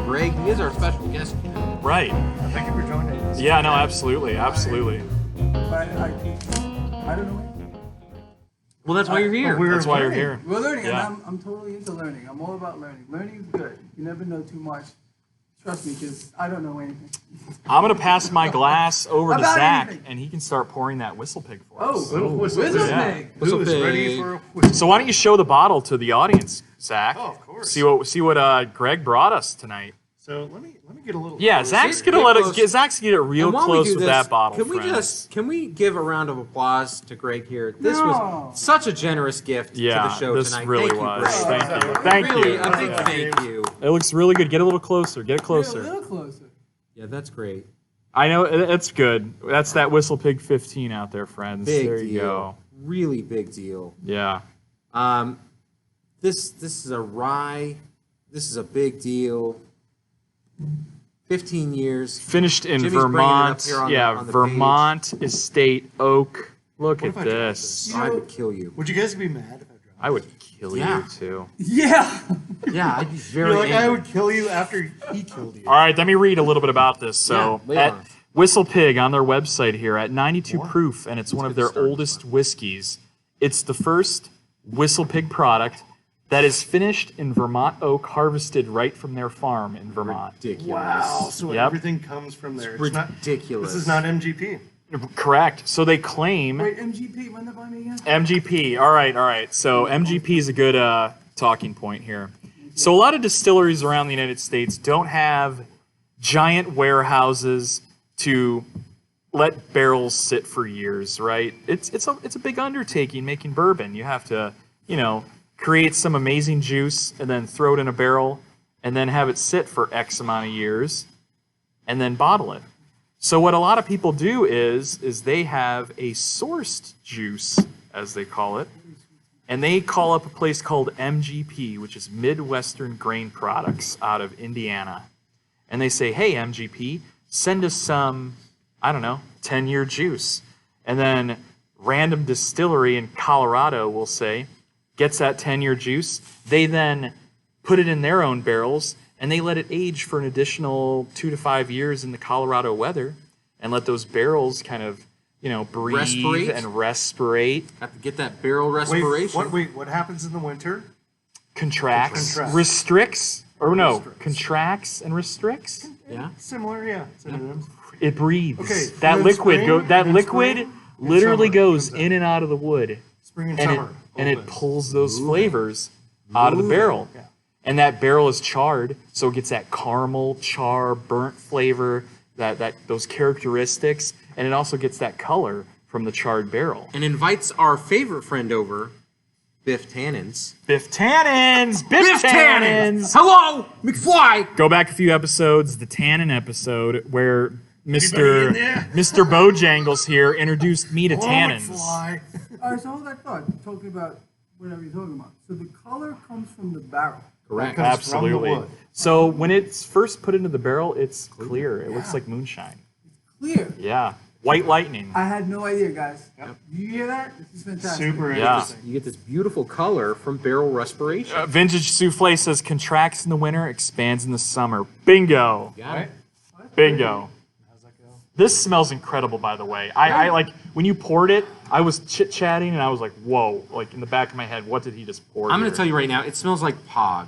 Greg. He is our special guest here. Right. Thank you for joining us. Yeah, no, absolutely. Absolutely. But I don't know. Well, that's why you're here. That's why you're here. We're learning, Yeah. and I'm totally into learning. I'm all about learning. Learning is good. You never know too much. Trust me, because I don't know anything. I'm going to pass my glass over to About Zach, anything. and he can start pouring that whistle pig for us. Whistle Yeah. pig. Whistle Who's pig. ready for a whistle? So why don't you show the bottle to the audience, Zach? Oh, of course. See what Greg brought us tonight. So let me get a little. Yeah, closer. Zach's gonna Zach's gonna get it real And while we close do with this, that bottle. Can we give a round of applause to Greg here? This No. was such a generous gift Yeah, to the show this tonight. really Thank you, was. Greg. Thank you. Thank Really, you. a big Yeah. thank you. It looks really good. Get a little closer. Get it Get a closer. little closer. Yeah, that's great. I know it's good. That's that Whistle Pig 15 out there, friends. Big there deal. you go. Really big deal. Yeah. This is a rye. This is a big deal. 15 years. Finished in Jimmy's bringing it up Vermont. here on Yeah, the- on the Vermont Estate Oak. Look What at if I tried this. I would kill you. Would you guys be mad if I dropped? I would kill Yeah. you too. Yeah. Yeah, I'd be very You're like, I angry. would kill you after he killed you. All right, let me read a little bit about this. So, Yeah, lay at on it. Whistle Pig on their website here at 92 proof, and it's one of their start. oldest whiskeys. It's the first Whistle Pig product that is finished in Vermont oak, harvested right from their farm in Vermont. Ridiculous. Wow. So Yep. everything comes from there. It's not, Ridiculous. this is not MGP. Correct. So they claim Wait, MGP, run that by me again? MGP. All right. So MGP is a good talking point here. So a lot of distilleries around the United States don't have giant warehouses to let barrels sit for years, right? It's a big undertaking making bourbon. You have to, create some amazing juice and then throw it in a barrel and then have it sit for X amount of years and then bottle it. So what a lot of people do is they have a sourced juice, as they call it, and they call up a place called MGP, which is Midwestern Grain Products out of Indiana. And they say, hey, MGP, send us some, 10-year juice. And then random distillery in Colorado will say, gets that 10-year juice. They then put it in their own barrels, and they let it age for an additional 2 to 5 years in the Colorado weather and let those barrels kind of, breathe Respirate. and respirate. Have to get that barrel respiration. What happens in the winter? Contracts, Contracts. restricts, or no, Restricts. contracts and restricts. Yeah. Similar, yeah. Synonyms. It breathes. Okay, That and then liquid, spring, that and then liquid spring, and literally summer goes comes in and out of the wood, Spring and and summer. it pulls those flavors out of the barrel. Yeah. And that barrel is charred, so it gets that caramel, char, burnt flavor, that those characteristics, and it also gets that color from the charred barrel. And invites our favorite friend over, Biff Tannins. Biff Tannins! Biff Tannins! Hello, McFly! Go back a few episodes, the Tannin episode, where Anybody in there? Mr. Bojangles here introduced me to tannins. Fly. All right, so hold that thought. Talking about whatever you're talking about. So the color comes from the barrel. Correct. Comes from the Absolutely. wood. So when it's first put into the barrel, it's clear. It looks like moonshine. Clear. Yeah. White lightning. I had no idea, guys. Do you hear that? This is fantastic. Super Yeah. interesting. You get this beautiful color from barrel respiration. Vintage Souffle says contracts in the winter, expands in the summer. Bingo. Got it? Bingo. How's that go? This smells incredible, by the way. I like, when you poured it, I was chit-chatting and I was like, whoa. Like in the back of my head, what did he just pour I'm going here? to tell you right now, it smells like Pog.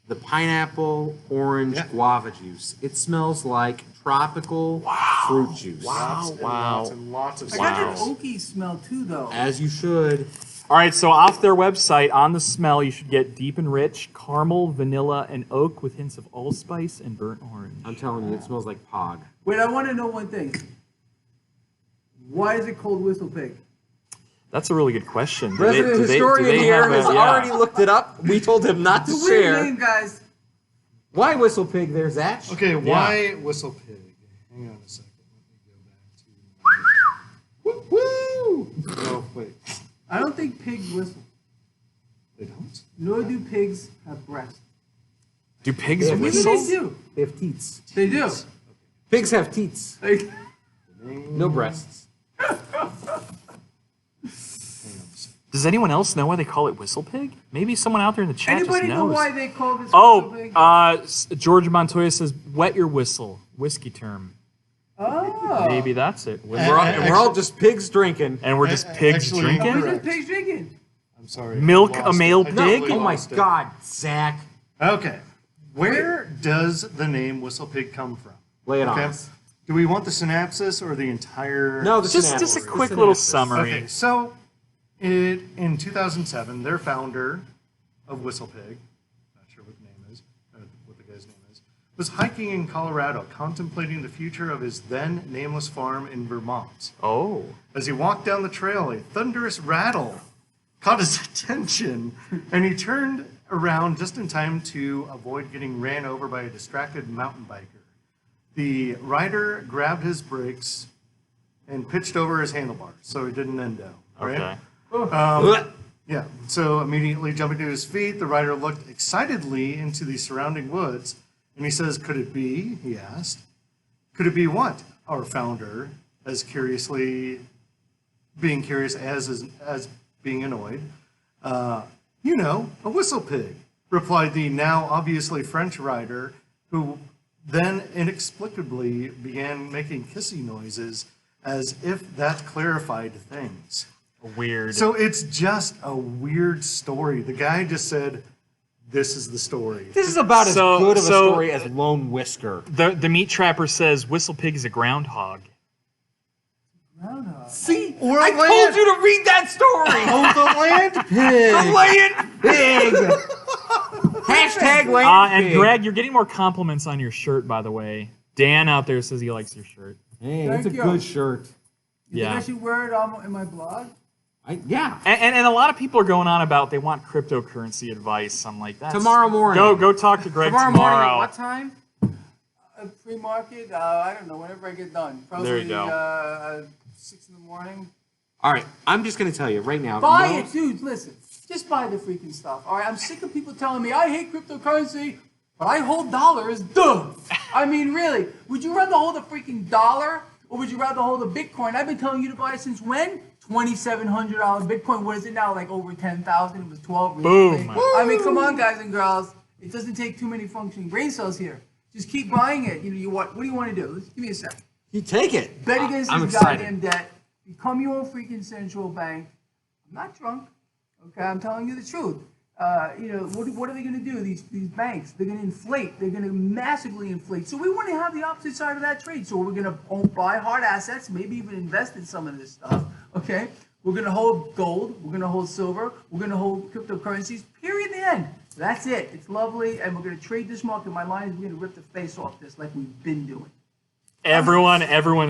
The pineapple, orange, Yeah. guava juice. It smells like tropical fruit juice. Lots and Wow. lots and lots of I got that Wow. oaky smell too, though. As you should. All right, so off their website, on the smell, you should get deep and rich, caramel, vanilla, and oak with hints of allspice and burnt orange. I'm telling you, it smells like Pog. Wait, I want to know one thing. Why is it called Whistle Pig? That's a really good question. Do Resident do historian do here have a- has yeah. already looked it up. We told him not to It's a weird share. name, guys. Why Whistle Pig there, Zach? Okay, why Whistle Pig? Hang on a second. Let me go back to. Woo! Oh, wait. I don't think pigs whistle. They don't? Nor do pigs have breasts. Do pigs Yeah, Maybe whistle? they do. They have teats. They do. Pigs have teats. Like, No breasts. Hang on a second. Does anyone else know why they call it Whistle Pig? Maybe someone out there in the chat Anybody just know knows. why they call this Whistle Pig? George Montoya says, "Wet your whistle," whiskey term. Oh. Maybe that's it. We're all just pigs drinking. And we're just pigs Actually, drinking. We're Correct. just pigs drinking. I'm sorry. Milk I a lost male it. I pig? totally Oh my lost it. God, Zach. Okay. Where does the name Whistle Pig come from? Lay it on Okay. us. Do we want the synopsis or the entire? No, the Just synopsis. a The quick little synopsis. summary. Okay, so in 2007, their founder of Whistle Pig, not sure what the name is, what the guy's name is, was hiking in Colorado, contemplating the future of his then nameless farm in Vermont. Oh. As he walked down the trail, a thunderous rattle caught his attention, and he turned around just in time to avoid getting ran over by a distracted mountain biker. The rider grabbed his brakes and pitched over his handlebars, so he didn't endo. Right? Okay. Yeah, so immediately jumping to his feet, the rider looked excitedly into the surrounding woods, and he says, "Could it be?" he asked. "Could it be what?" Our founder, as being curious as being annoyed. "You know, a whistle pig," replied the now obviously French rider, who then inexplicably began making kissing noises as if that clarified things. Weird. So it's just a weird story. The guy just said, "This is the story." This is about as So- good of a so- story as Lone Whisker. The meat trapper says Whistle Pig is a groundhog. Groundhog. See, Or I land. told you to read that story. Oh, the land pig! Land pig. Hashtag land And pig. Greg, you're getting more compliments on your shirt, by the way. Dan out there says he likes your shirt. Hey, Thank it's a you. good shirt. You think Yeah. I should wear it in my blog? Yeah. And a lot of people are going on about they want cryptocurrency advice. I'm like, that's Tomorrow morning. Go talk to Greg Tomorrow tomorrow. morning at what time? Pre-market? I don't know. Whenever I get done. Probably, There you go. 6 in the morning. All right, I'm just going to tell you right now. Buy no- it, dude. Listen, just buy the freaking stuff. All right, I'm sick of people telling me I hate cryptocurrency, but I hold dollars. Duh. I mean, really, would you rather hold a freaking dollar or would you rather hold a Bitcoin? I've been telling you to buy it since when? $2,700 Bitcoin. What is it now? Like over 10,000. It was 12. recently. Boom. I mean, come on, guys and girls. It doesn't take too many functioning brain cells here. Just keep buying it. You know, what do you want to do? Give me a sec. You take it. Bet against I'm this excited. goddamn debt. Become your own freaking central bank. I'm not drunk. Okay, I'm telling you the truth. What are they going to do? These banks, they're going to inflate. They're going to massively inflate. So we want to have the opposite side of that trade. So we're going to buy hard assets, maybe even invest in some of this stuff. Okay, we're going to hold gold. We're going to hold silver. We're going to hold cryptocurrencies. Period. The end. That's it. It's lovely, and we're going to trade this market. My line is we're going to rip the face off this like we've been doing. Everyone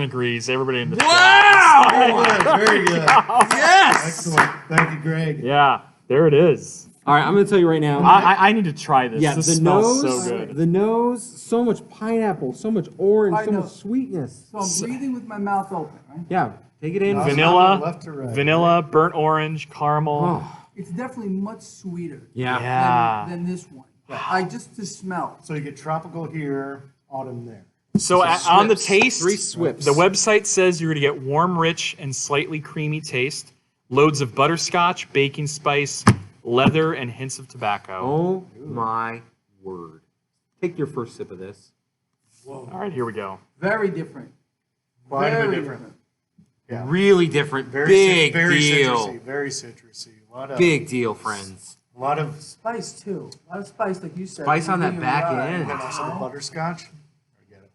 agrees. Everybody in the chat. Wow! Very good, very good. Yes! Excellent. Thank you, Greg. Yeah, there it is. All right, I'm going to tell you right now. I need to try this. Yeah, This the smells nose, so good. the nose, so much pineapple, so much orange, I so know. much sweetness. So I'm breathing with my mouth open, right? Yeah, take it in. Vanilla, Left to right. vanilla, burnt orange, caramel. Oh, It's definitely much sweeter yeah. Yeah. than this one. I just to smell. So you get tropical here, autumn there. So on the Swips. taste, 3 swips. the website says you're going to get warm, rich, and slightly creamy taste. Loads of butterscotch, baking spice, leather, and hints of tobacco. Oh my word. Take your first sip of this. All right, here we go. Very different. Quite a bit Very different. Yeah. Really different. Very, Big very deal. citrusy. Very citrusy. Big deal, friends. A lot of Spice too. A lot of spice, like you said. Spice on that Medium back rare. end. and then also the butterscotch.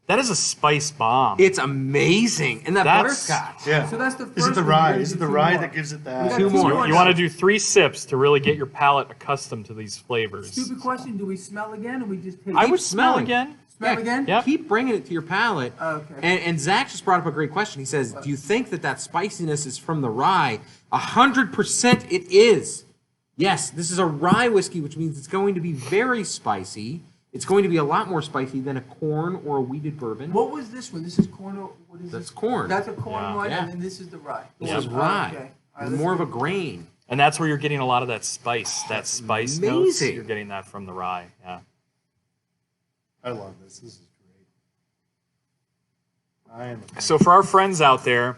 That is a spice bomb. It's amazing. And that That's- butterscotch. Yeah. So that's the Is it first the one. rye? We're gonna Is it do the 2 rye more. that gives it We that? got 2 more. You want to do 3 sips to really get your palate accustomed to these flavors. Stupid question. Do we smell again or we just taste? I would smell smelling. again. Smell again? Yep. Keep bringing it to your palate. Okay. And Zach just brought up a great question. He says, do you think that spiciness is from the rye? 100% it is. Yes, this is a rye whiskey, which means it's going to be very spicy. It's going to be a lot more spicy than a corn or a wheated bourbon. What was this one? This is corn. What is That's this? corn. That's a corn Yeah. one, Yeah. and then this is the rye. This Yeah. is rye. Okay. All right, More let's of a grain. And that's where you're getting a lot of that spice. That spice notes, amazing. you're getting that from the rye. Yeah. I love this. This is great. I am. So for our friends out there,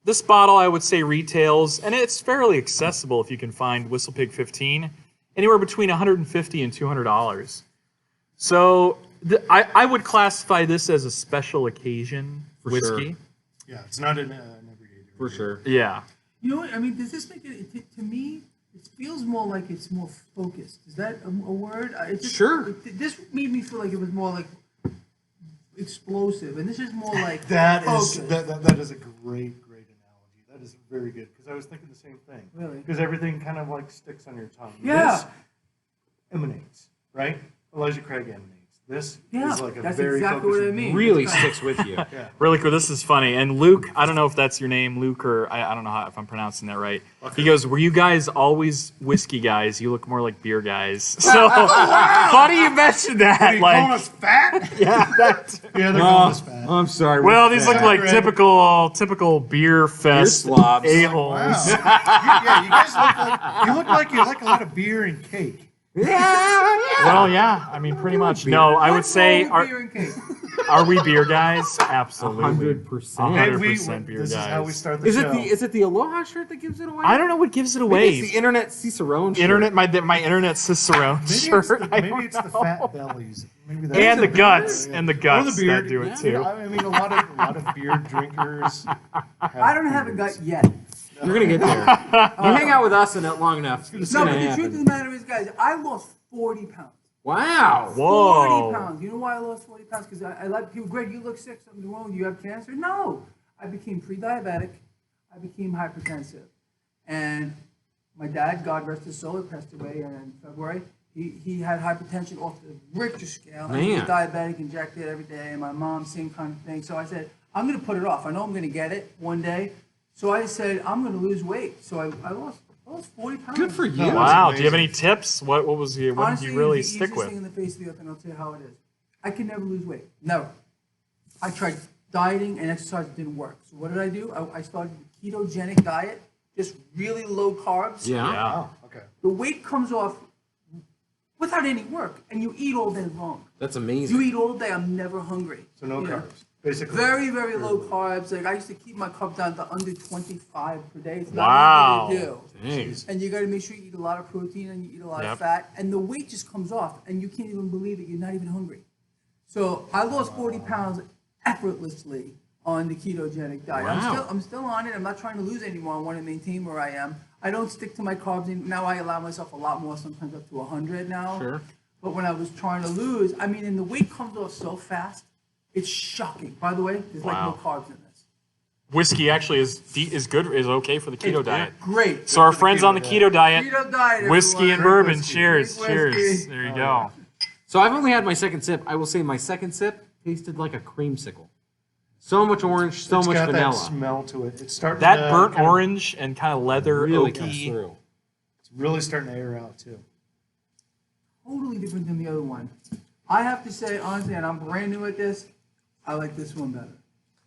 this bottle, I would say, retails, and it's fairly accessible if you can find Whistle Pig 15, anywhere between $150 and $200. So I would classify this as a special occasion whiskey. sure. Yeah, it's not an everyday drink. For sure. Yeah. You know what? I mean, does this make it, to me, it feels more like it's more focused. Is that a word? Sure. This made me feel like it was more like explosive, and this is more like That focused. is that is a great analogy. That is very good because I was thinking the same thing. Really? Because everything kind of like sticks on your tongue. Yeah. This emanates, right? Elijah Craig emanates. This Yeah, is like a that's very exactly focused, what I mean. Really sticks with you. Yeah. Really cool. This is funny. And Luke, I don't know if that's your name, Luke, or I don't know if I'm pronouncing that right. Okay. He goes, "Were you guys always whiskey guys? You look more like beer guys." So funny you mentioned that. Are you calling us fat? yeah, that. Yeah, they're calling us fat. I'm sorry. Well, these look like Greg. typical beer fest slobs. a-holes. Wow. Yeah, you guys look like you like a lot of beer and cake. Well, yeah. I mean, pretty much. No, I would What's say, wrong with beer and cake? are we beer guys? Absolutely. 100%. 100% beer This is how we guys. start the Is show. it the Aloha shirt that gives it away? I don't know what gives it Maybe away. it's the internet Cicerone shirt. Internet, my internet Cicerone Maybe shirt. maybe it's the fat bellies. Maybe that's And the beer. guts, Yeah. and the Or guts the beer. that do it Yeah. too. I mean, a lot of beer drinkers. I don't have a gut yet. You're gonna get there. You hang out with us and long enough. It's No, gonna but the truth of happen. the matter is, guys, I lost 40 pounds. Wow. 40 Whoa. pounds. You know why I lost 40 pounds? Because I like people. Greg, you look sick. Something's wrong. You have cancer? No. I became pre-diabetic. I became hypertensive. And my dad, God rest his soul, passed away in February. He had hypertension off the Richter scale. And he was Man. diabetic, injected every day. And my mom, same kind of thing. So I said, I'm going to put it off. I know I'm going to get it one day. So I said, I'm going to lose weight. So I lost 40 pounds. Good for you. No, Wow. That's Do you have amazing. any tips? What was you? What Honestly, did you really it's the stick easiest with? thing in the face of the earth, and I'll tell you how it is. I can never lose weight. Never. I tried dieting and exercise. It didn't work. So what did I do? I started the ketogenic diet, just really low carbs. Yeah. Yeah. Oh, okay. The weight comes off without any work, and you eat all day long. That's You amazing. eat all day. I'm never hungry. So no You know? carbs, basically. Very, very low carbs. Like I used to keep my carbs down to under 25 per day. It's Wow. not easy to do. Dang. And you got to make sure you eat a lot of protein and you eat a lot Yep. of fat, and the weight just comes off, and you can't even believe it. You're not even hungry. So I lost 40 pounds effortlessly on the ketogenic diet. Wow. I'm still on it. I'm not trying to lose anymore. I want to maintain where I am. I don't stick to my carbs now. I allow myself a lot more, sometimes up to 100 now. Sure. But when I was trying to lose, I mean, and the weight comes off so fast, it's shocking. By the way, there's like no Wow. carbs in this. Whiskey actually is good, is okay for the keto It's diet. great. So our friends on the keto diet, Keto diet, whiskey and everyone. bourbon. whiskey. Cheers, Drink cheers. whiskey. There you go. So I've only had my second sip. I will say my second sip tasted like a creamsicle. So much orange, so It's much got vanilla. that smell to it. It's starting That to burnt kind of- orange and kind of leather Really comes oaky. through. It's really starting to air out too. Totally different than the other one. I have to say, honestly, and I'm brand new at this, I like this one better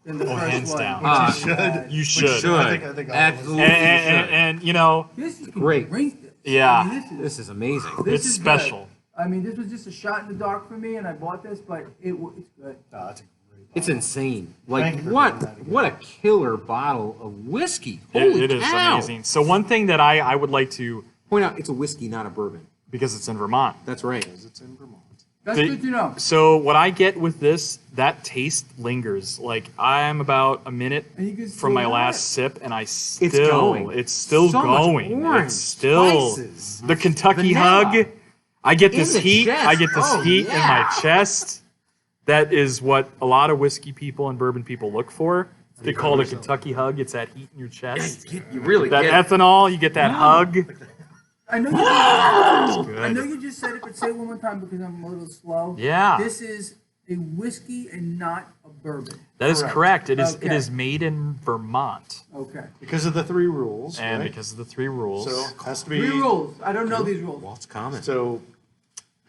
than the Oh, first hands one. down. Ah, Which is bad. You should. Should. I think all of us. Absolutely. And, you know, This is Great. Drink this. Yeah. I mean, This is amazing. this it's is special. good. I mean, this was just a shot in the dark for me, and I bought this, but it's good. Oh, that's a great It's insane. Like Thank you for what? doing that again. What a killer bottle of whiskey. Holy It is cow. amazing. So one thing that I would like to, Point out, it's a whiskey, not a bourbon. because it's in Vermont. That's right. It's in Vermont. That's good to know. So what I get with this, that taste lingers. Like I'm about a minute And you can from still my have last it. sip, and going. it's still So much going. orange, It's still spices, the Kentucky vanilla. hug. I get In this the heat. chest. I get this Oh, heat in yeah. my chest. That is what a lot of whiskey people and bourbon people look for. They call it a Kentucky hug. It's that heat in your chest. You really That get ethanol, you get that hug. I know Good. I know you just said it, but say it one more time because I'm a little slow. Yeah. This is a whiskey and not a bourbon. That is correct. It is Okay. it is made in Vermont, Okay. Because of the three rules. and right? because of the three rules. So has to be. Three rules. I don't know these rules. Walt's common. So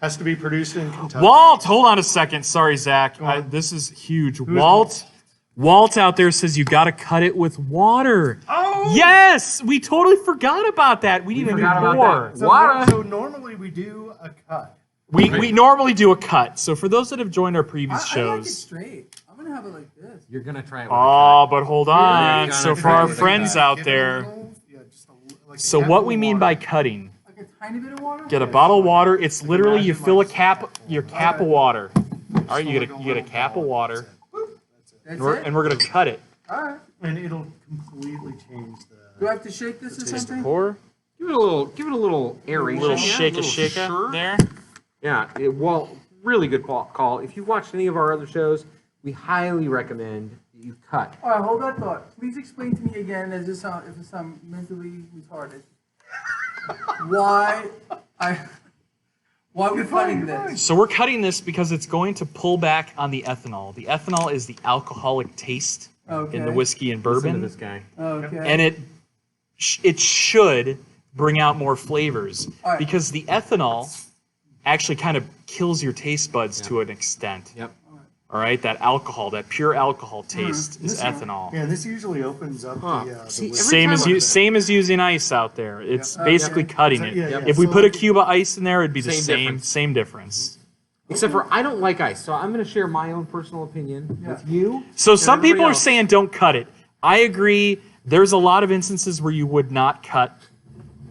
has to be produced in Kentucky. Walt, hold on a second. Sorry, Zach. This is huge. Walt out there says you got to cut it with water. Oh. Yes, we totally forgot about that. We need to do forgot about more. that. So, Water. so normally we do a cut. We normally do a cut. So for those that have joined our previous I like it shows, straight. I'm gonna gonna have it like this. You're gonna try it. With Oh, but hold on. gonna So for try our it with a friends cut. out Give it a there, little- yeah, just like a so cap what of we mean by water. cutting, Like a tiny bit of water. get a bottle of water. It's literally you imagine fill a like cap, your cap of water. All right, you Just get like a cap of little water, ball, that's it. That's and it. we're gonna cut it. All right. And it'll completely change Do the. I have to shake this or something? Pour Give it a little aeration. little yeah, shake a little shake sure. there. Yeah, well, really good call. If you watched any of our other shows, we highly recommend that you cut. All right, hold that thought. Please explain to me again, as if I'm mentally retarded, why we're cutting this. So we're cutting this because it's going to pull back on the ethanol. The ethanol is the alcoholic taste in the Okay. whiskey and Listen to bourbon, this guy. Okay. and it should bring out more flavors All right. because the ethanol actually kind of kills your taste buds to an extent. Yep. All right, that alcohol, that pure alcohol taste is This- ethanol. Yeah, this usually opens up Huh. the. See, the every Same time as I- same as using ice out there. It's basically cutting it. Yeah, yeah. If we So put a like- cube of ice in there, it'd be the Same same difference. same difference. Except for I don't like ice, so I'm going to share my own personal opinion with you. So and some people everybody are else. saying don't cut it. I agree. There's a lot of instances where you would not cut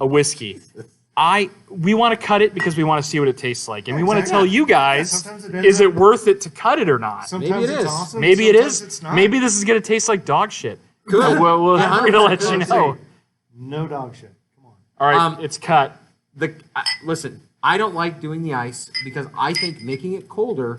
a whiskey. We want to cut it because we want to see what it tastes like, and we want to exactly. tell you guys, sometimes it ends is it up- worth it to cut it or not? Sometimes Maybe it it's is. awesome. Maybe it sometimes is. It's not. Maybe this is going to taste like dog shit. Good. We're going to let you Let's know. see. No dog shit. Come on. All right, it's cut. Listen, I don't like doing the ice because I think making it colder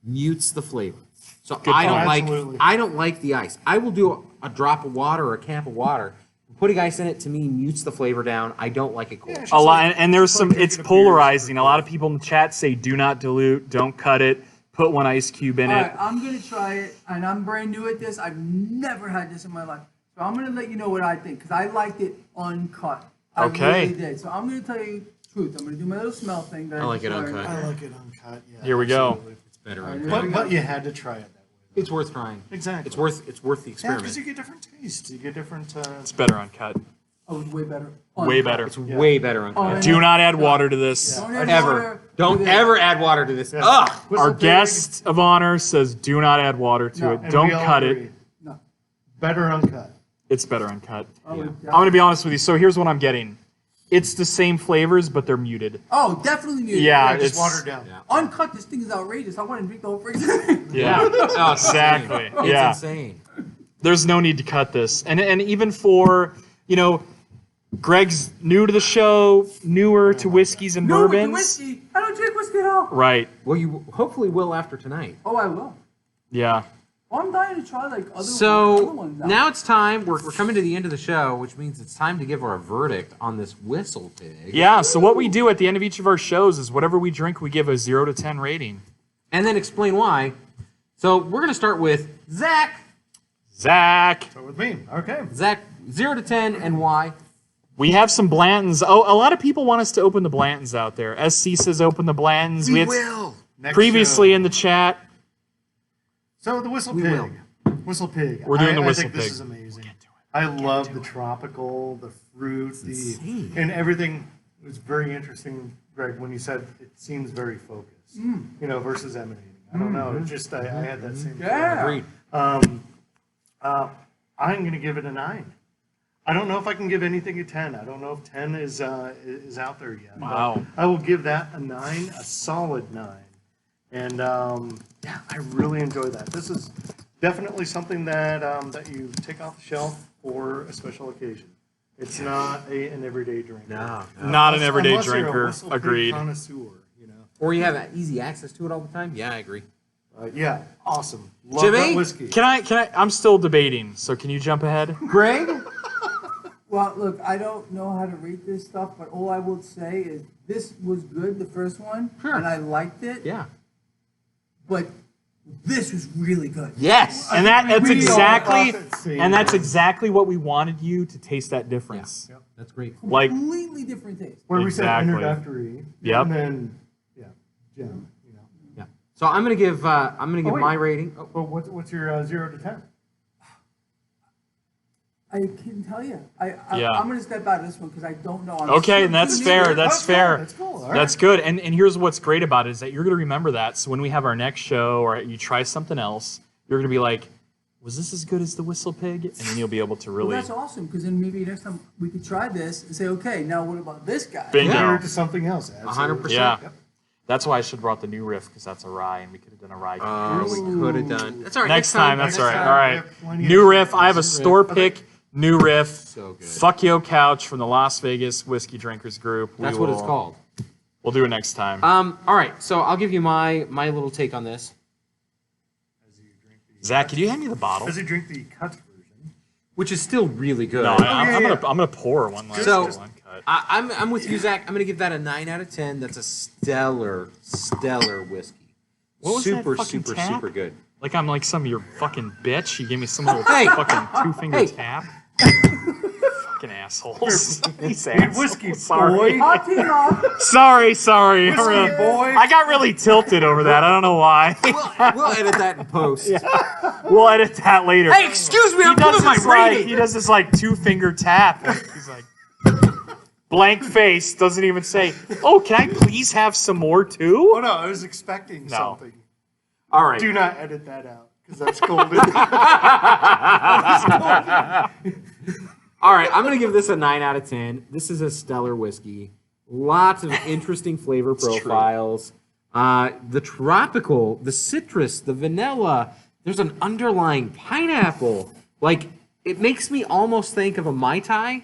mutes the flavor. So I don't point. Absolutely. I don't like the ice. I will do a drop of water or a cap of water. Putting ice in it to me mutes the flavor down. I don't like it cold. Yeah, A lot, and there's it's some. like It's drinking a beer or polarizing. A something. lot of people in the chat say, "Do not dilute. Don't cut it. Put one ice cube in All it." right, I'm gonna try it, and I'm brand new at this. I've never had this in my life, so I'm gonna let you know what I think because I liked it uncut. I Okay. really did. So I'm gonna tell you the truth. I'm gonna do my little smell thing. That I like just it learned. uncut. I like it uncut. Yeah. Here we go. absolutely. It's better. All right, uncut. there we But go. you had to try it that way. It's worth trying. Exactly. It's worth the Yeah, experiment. because you get different tastes. You get different. It's better uncut. Oh, it's way better. Way Uncut. better. It's way better uncut. Oh, Do not add water to this. Don't add Ever. water Don't to this. ever add water to this. Ugh. Whistle Our pig, guest of honor says, "Do not add water to No. it. and Don't we all cut agree. it. No. Better uncut. It's better uncut." Oh, Yeah. I'm gonna be honest with you. So here's what I'm getting. It's the same flavors, but they're muted. Oh, definitely muted. Yeah, Yeah, just it's watered down. Yeah. Uncut, this thing is outrageous. I want to drink the whole freaking thing. yeah. Oh, it's Exactly. insane. Yeah. It's insane. There's no need to cut this. And even for, Greg's new to the show, newer to whiskeys and No, with the bourbons. whiskey. I don't drink whiskey at all. Right. Well, you hopefully will after tonight. Oh, I will. Yeah. Well, I'm dying to try like other So ones out. now it's time. We're coming to the end of the show, which means it's time to give our verdict on this whistle pig. Yeah. So what we do at the end of each of our shows is whatever we drink, we give a 0 to 10 rating. And then explain why. So we're going to start with Zach. Zach. Start with me. Okay. Zach, 0 to 10, and why? We have some Blantons. Oh, a lot of people want us to open the Blantons out there. SC says open the Blantons. We had will. Next previously show. in the chat. So the whistle We pig. will. Whistle pig. We're doing the I whistle think pig. This is amazing. I love the tropical, the fruit, insane. and everything. It was very interesting, Greg, when you said it seems very focused, versus emanating. I don't know. It just I had that same. Yeah. Agreed. I'm going to give it a 9. I don't know if I can give anything a 10. I don't know if 10 is out there yet. but Wow. I will give that a 9, a solid 9. And yeah, I really enjoy that. This is definitely something that that you take off the shelf for a special occasion. It's not an everyday drink. No. Not an everyday Unless you're a drinker. whistle pig Agreed. Connoisseur, Or you have easy access to it all the time? Yeah, I agree. Yeah, awesome. Love Jimmy? that whiskey. Can I? I'm still debating. So can you jump ahead? Greg? Well, look, I don't know how to rate this stuff, but all I will say is this was good, the first one, Sure. and I liked it. Yeah. But this was really good. Yes. And that's We are exactly, prophecy. and that's exactly what we wanted you to taste that difference. Yep. That's great. Like, Completely different taste. Where Exactly. we said introductory. Yep. And then, Jim, Yeah. So I'm gonna give wait. my rating. Oh, Well, what's your 0 to 10? I can tell you. Yeah. I'm going to step out of this one because I don't know. I'm okay, still and that's doing fair. it. That's cool, fair. that's cool, all right. That's good. And here's what's great about it is that you're going to remember that. So when we have our next show or you try something else, you're going to be like, was this as good as the Whistle Pig? And then you'll be able to Well, really that's awesome, because then maybe next time we could try this and say, okay, now what about this guy? Bingo. Compare it to something else. 100%. Yeah. Yep. That's why I should have brought the new riff, because that's a rye, and we could have done a rye. We could have done. That's all right. Next time, that's all right. All right. We have plenty New of riff. I have a riff. store pick. New riff. So good. Fuck Yo Couch from the Las Vegas Whiskey Drinkers Group. That's what it's called. We'll do it next time. All right, so I'll give you my little take on this, Zach, could you hand me the bottle? Does he drink the cut version? which is still really good. No, yeah, I'm yeah. gonna pour one last So- little uncut. I'm with you, Zach. I'm gonna give that a 9 out of 10. That's a stellar whiskey. What was that super, fucking super, tap? super good. Like I'm like some of your fucking bitch. You gave me some little Hey! fucking two-finger Hey! tap. Fucking assholes. These assholes. whiskey, Sorry. boy. Hot team off. Sorry. Whiskey, boy. I got really tilted over that. I don't know why. We'll edit that in post. We'll edit that later. Hey, excuse me, I'm giving my rating. He does this like two-finger tap. Like, he's like blank face, doesn't even say, "Oh, can I please have some more too?" Oh no, I was expecting something. All right. Do not edit that out, because that's golden. All right, I'm going to give this a 9 out of 10. This is a stellar whiskey. Lots of interesting flavor profiles. The tropical, the citrus, the vanilla. There's an underlying pineapple. Like, it makes me almost think of a Mai Tai.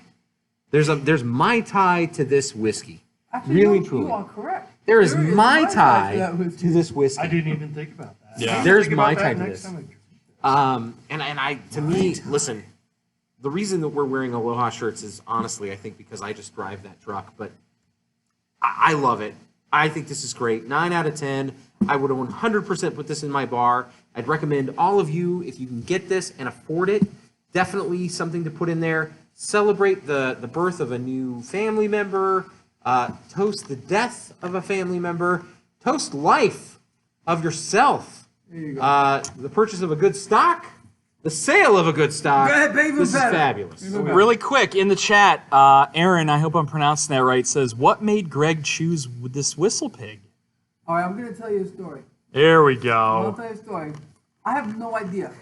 There's Mai Tai to this whiskey. Actually, Really, you truly. are correct. There is Mai Mai Tai Tai to that whiskey. to this whiskey. I didn't even think about that. Yeah. I'll There's think about Mai that Tai to next this. time I drink it. And I, to me, listen, the reason that we're wearing Aloha shirts is honestly, I think, because I just drive that truck. But I love it. I think this is great. 9 out of 10. I would have 100% put this in my bar. I'd recommend all of you, if you can get this and afford it, definitely something to put in there. Celebrate the birth of a new family member. Toast the death of a family member. Toast life of yourself. There you go. The purchase of a good stock. The sale of a good stock. Go ahead, baby, This is better. fabulous. Really quick, in the chat, Aaron, I hope I'm pronouncing that right, says, "What made Greg choose this Whistle Pig?" All right, I'm going to tell you a story. There we I'll go. tell you a story. I have no idea.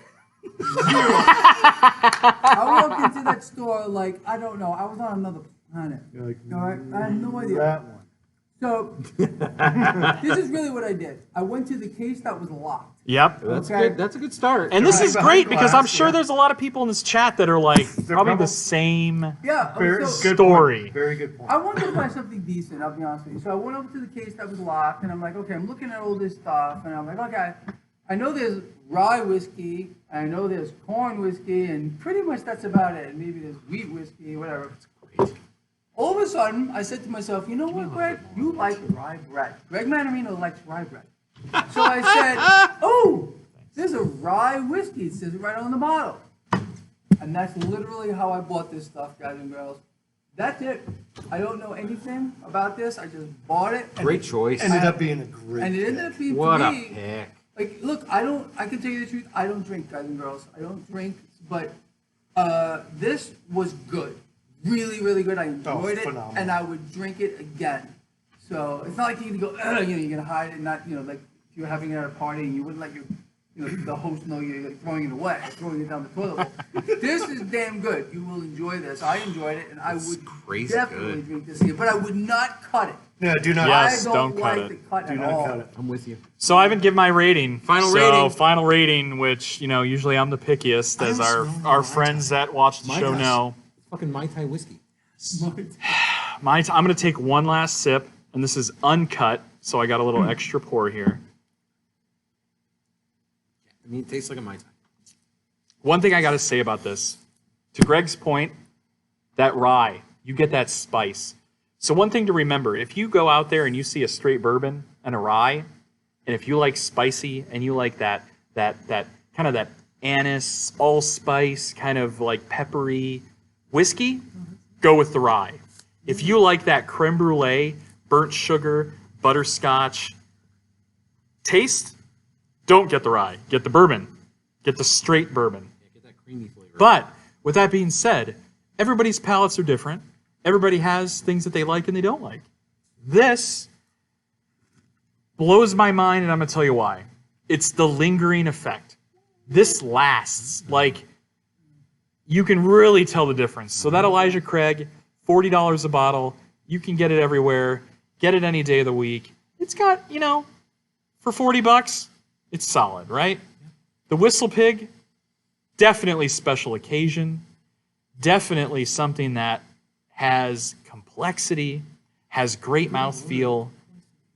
Zero. I walked into that store like, I don't know. I was on another planet. You're like, All right? I had no idea. that one. So, this is really what I did. I went to the case that was locked. Yep. That's Okay. good. That's a good start. And this Right is behind great because I'm glass, sure yeah. there's a lot of people in this chat that are like probably the probably- same. Yeah. Very so good Story. point. Very good point. I wanted to buy something decent, I'll be honest with you. So I went over to the case that was locked, and I'm like, okay, I'm looking at all this stuff, and I'm like, okay, I know there's rye whiskey, I know there's corn whiskey, and pretty much that's about it. And maybe there's wheat whiskey, whatever. All of a sudden, I said to myself, you know what, Greg? You like rye bread. Greg Mannarino likes rye bread. So I said, oh, there's a rye whiskey. It says it right on the bottle. And that's literally how I bought this stuff, guys and girls. That's it. I don't know anything about this. I just bought it. And Great choice. Ended up being a great. And it ended up being, What for a me, pick. like, look, I can tell you the truth, I don't drink, guys and girls. I don't drink, but this was good. Really, really good. I enjoyed it, phenomenal. and I would drink it again. So it's not like you're gonna go, ugh, you're gonna hide it, and not, like if you're having it at a party and you wouldn't let the host know you're like, throwing it away, throwing it down the toilet bowl. This is damn good. You will enjoy this. I enjoyed it, and I would crazy definitely good. drink this again, but I would not cut it. Yeah, do not. Yes. I don't don't cut like it. the cut Do at not all. cut it. I'm with you. So I haven't given my rating. Final so, rating. Final rating, which usually I'm the pickiest, as I our was wrong our on Mai friends Tai. that watch the Mai show Tai's know. Fucking Mai Tai whiskey. I'm going to take one last sip, and this is uncut, so I got a little extra pour here. I mean, it tastes like a Mai Tai. One thing I got to say about this, to Greg's point, that rye, you get that spice. So one thing to remember, if you go out there and you see a straight bourbon and a rye, and if you like spicy and you like that kind of that anise, allspice, kind of like peppery whiskey, go with the rye. If you like that creme brulee, burnt sugar, butterscotch taste, don't get the rye. Get the bourbon. Get the straight bourbon. Yeah, get that creamy flavor. But with that being said, everybody's palates are different. Everybody has things that they like and they don't like. This blows my mind, and I'm going to tell you why. It's the lingering effect. this lasts. Like, you can really tell the difference. So that Elijah Craig, $40 a bottle. You can get it everywhere. Get it any day of the week. It's got, for $40, it's solid, right? The Whistle Pig, definitely special occasion. Definitely something that has complexity, has great mouthfeel,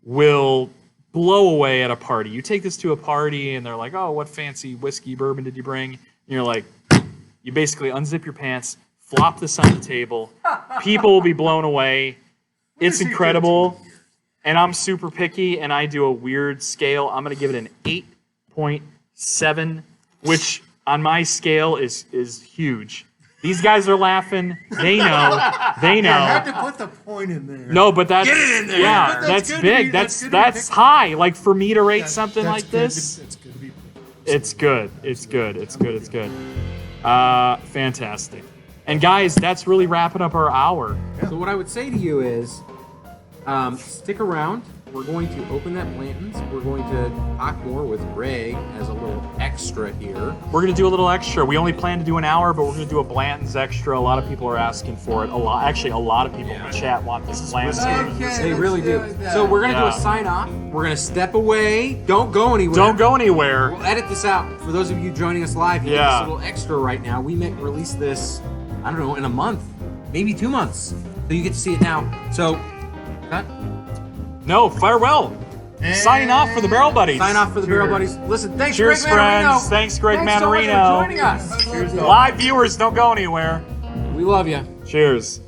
will blow away at a party. You take this to a party and they're like, oh, what fancy whiskey bourbon did you bring? And you're like, you basically unzip your pants, flop this on the table. People will be blown away. It's incredible. And I'm super picky and I do a weird scale. I'm going to give it an 8.7, which on my scale is huge. These guys are laughing. They know. They know. I had to put the point in there. No, but that's Get it in there. yeah, But that's that's good to big. be- That's that's good to be that's picky. high. Like for me to rate That's- something that's like good to- this, It's good to be. it's good. It's good. It's good. It's good. Fantastic. And guys, that's really wrapping up our hour. So what I would say to you is, stick around. We're going to open that Blanton's. We're going to talk more with Greg as a little extra here. We're gonna do a little extra. We only plan to do an hour, but we're gonna do a Blanton's extra. A lot of people are asking for it. A lot of people in the chat want this Blanton's. Okay, They really do. let's that. So we're gonna do Yeah. a sign off. We're gonna step away. Don't go anywhere. Don't go anywhere. We'll edit this out. For those of you joining us live, you get Yeah. this little extra right now. We may release this, I don't know, in a month, maybe 2 months. So you get to see it now. So, cut. No, farewell. Signing off for the Barrel Buddies. Sign off for the Barrel Cheers. Buddies. Listen, thanks, Cheers, Greg Mannarino. friends. Thanks, Greg Thanks so much for Mannarino. joining us. Live viewers, don't go anywhere. We love you. Cheers.